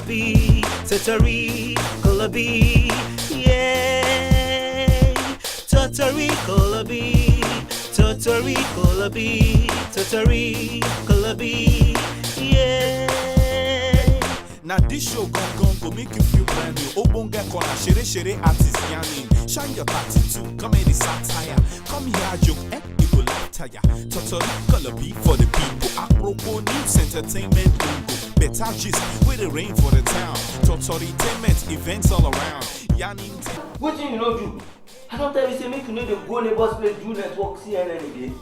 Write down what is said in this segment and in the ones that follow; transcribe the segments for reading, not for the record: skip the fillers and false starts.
Kolabi, Totori, Kolabi, yeah. Totori, Kolabi, Totori, Kolabi, Totori, Kolabi, yeah. Now this show go make you feel brand new. Obonga corner, shere artist yanning. Shine your 32, come in the satire. Come here, joke, it will laugh tire. Totori, Kolabi for the people. Apropos news, entertainment, bingo. Better gist, with the rain for the town. Totori, entertainment, events all around. Yanning. What do you know do? I don't tell you, say make you know the go neighbors place do network CNN again.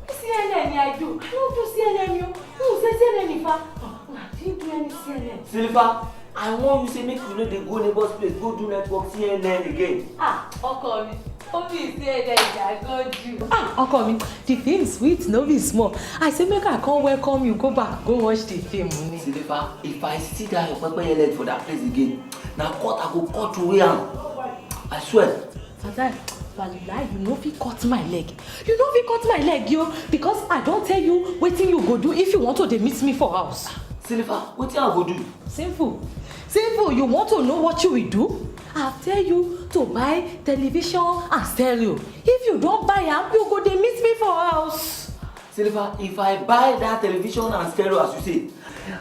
CNN I do. I don't do CNN you. Who say CNN if I didn't do any CNN. Silver, I want you say make you know the go neighbors place go do network CNN again. Uncle me. Only CNN I go do. Uncle me. The film sweet, no be small. I say make I come welcome you. Go back, go watch the film. Silver, if I see that your papa yelled for that place again, now cut I go cut away am. I swear. Father, you know if you cut my leg. You know if you cut my leg, yo, because I don't tell you what thing you go do if you want to meet me for house. Silver, what thing I go do? Simple. You want to know what you will do? I'll tell you to buy television and stereo. If you don't buy them, you go dey meet me for house. Silver, if I buy that television and stereo as you say,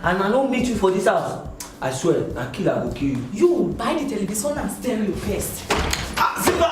and I don't meet you for this house, I swear, I kill I go kill you. You buy the television and stereo first. Silver!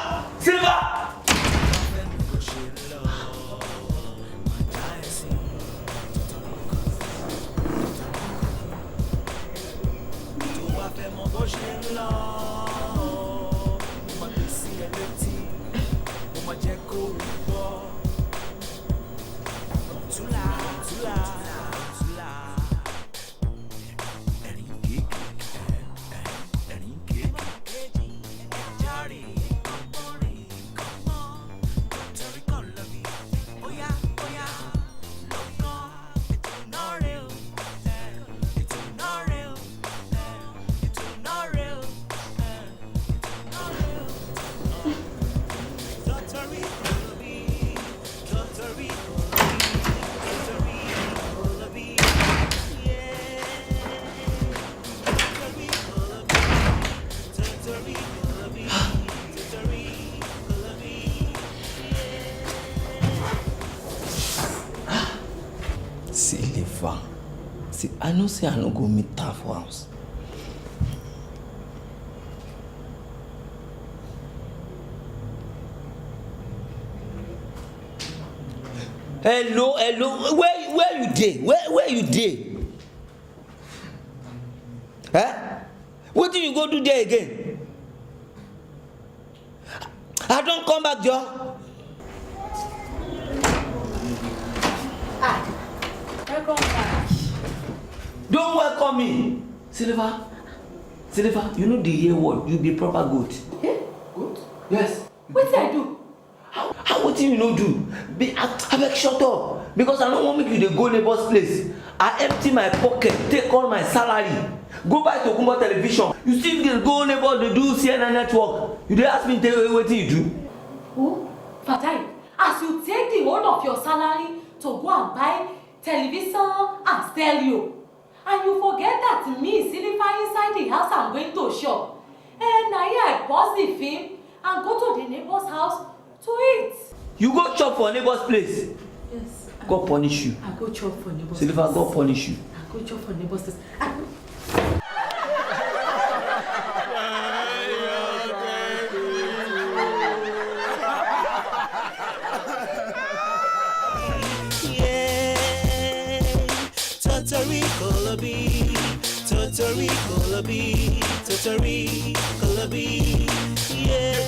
Silver, see, I know say I no go meet her for house. Hello, where you dey? Where you dey? What do you go do there again? I don't come back, Joe. Welcome back. Don't welcome me. Silver, you know the hear word, you be proper good. Eh? Good? Yes. What did I do? How what you no do? I beg shut up. Because I don't want make you dey go neighbor's place. I empty my pocket, take all my salary. Go buy Tokumbo television. You still dey go neighbor dey do CNN network. You dey ask me wetin you do? Who? Fatai, as you take the whole of your salary to go and buy television and stereo, and you forget that me sitting inside the house I'm going to shop, and now I pause the film and go to the neighbor's house to eat. You go chop for neighbor's place? Yes. God punish you. I go chop for neighbor's Silver, place. God punish you. I go chop for neighbor's place. Totori, Kolabi, yeah.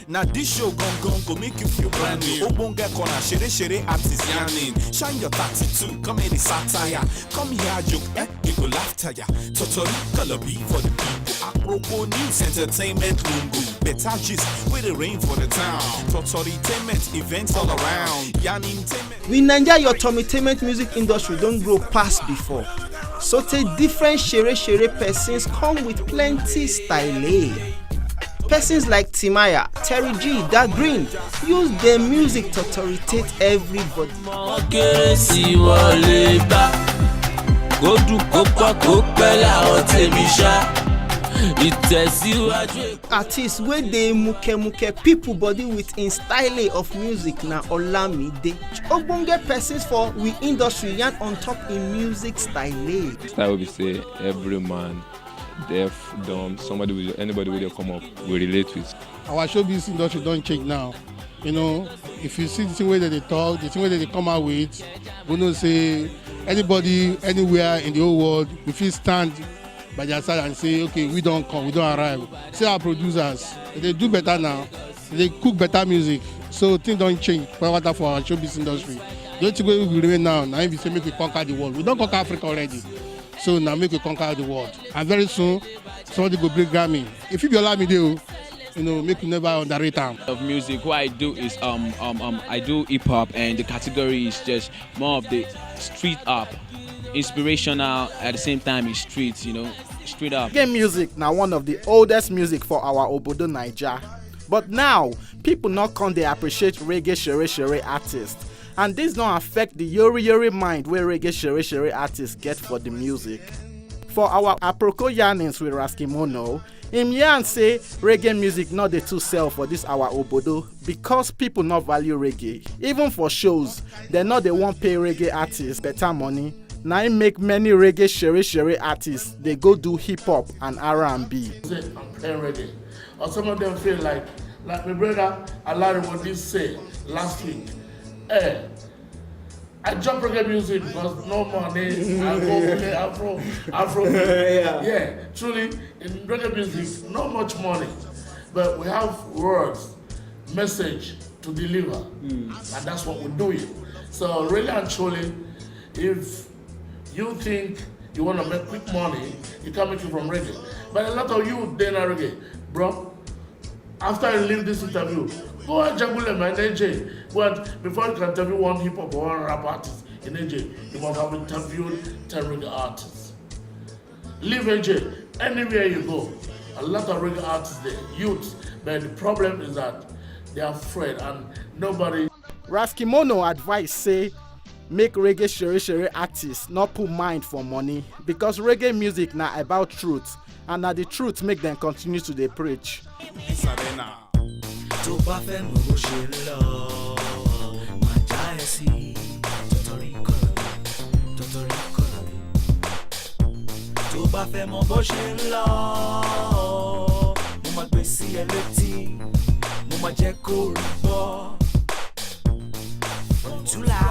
Now this show go make you feel brand new. Obonga corner, shere artist yanning. Shine your 32, come in the satire. Come here, joke, it will laugh tire. Totori, Kolabi for the people. Apropos news, entertainment, lungu. Better gist, with the rain for the town. Totori, entertainment, events all around. Yanning, entertainment. In Nigeria, your entertainment music industry don't grow past before. So take different shere persons come with plenty style. Persons like Timaya, Terry G, Da Green use their music to authoritate everybody. fẹ́ làwọn tèmi ṣá. Ìtẹ̀síwájú. Artist wey dey muke people body with in style of music na Olamide. Ogbonge persons for we industry yarn on top in music style. Style will be say every man, deaf, dumb, anybody will come up will relate with. Our showbiz industry don't change now. You know, if you see the thing way that they talk, the thing way that they come out with, we know say anybody anywhere in the whole world, we feel stand by their side and say, okay, we don't come, we don't arrive. See our producers, they do better now, they cook better music, so things don't change for our showbiz industry. The only thing we will remain now if we say make we conquer the world. We don't conquer Africa already, so now make we conquer the world. And very soon, somebody go bring Grammy. If you allow me to, you know, make you never underrate them. Of music, what I do is I do hip hop, and the category is just more of the street up. Inspirational at the same time is street, you know, straight up. Reggae music now one of the oldest music for our Obodo Naija. But now, people not come they appreciate reggae shere artists. And this don't affect the yori mind where reggae shere artists get for the music. For our aproko yarnings with Raskimono, him yarn say reggae music not the too sell for this our Obodo because people not value reggae. Even for shows, they not they won't pay reggae artists better money. Now it make many reggae shere artists they go do hip hop and R&B. I'm playing reggae, or some of them feel like my brother Alari what did say last week. Hey, I jump reggae music because no money. I go play Afro. Yeah, truly in reggae music, not much money, but we have words, message to deliver, and that's what we're doing. So really and truly, if you think you want to make quick money, you can't make it from reggae. But a lot of you then are reggae, bro. After I leave this interview, go and Jagule man, AJ. But before you can interview one hip hop or one rap artist in AJ, you must have interviewed 10 reggae artists. Leave AJ, anywhere you go, a lot of reggae artists there, youths. But the problem is that they are afraid and nobody. Raskimono advice say, make reggae shere artists not put mind for money because reggae music now about truth and now the truth make them continue to dey preach. Tó bá fẹ́ mọ̀ bó ṣe ń lọ, máa já ẹ sí Totori Kolobi. Tó bá fẹ́ mọ̀ bó ṣe ń lọ, mo máa gbé sí ẹ létí, mo máa jẹ́ kó rí gbọ́. Tula.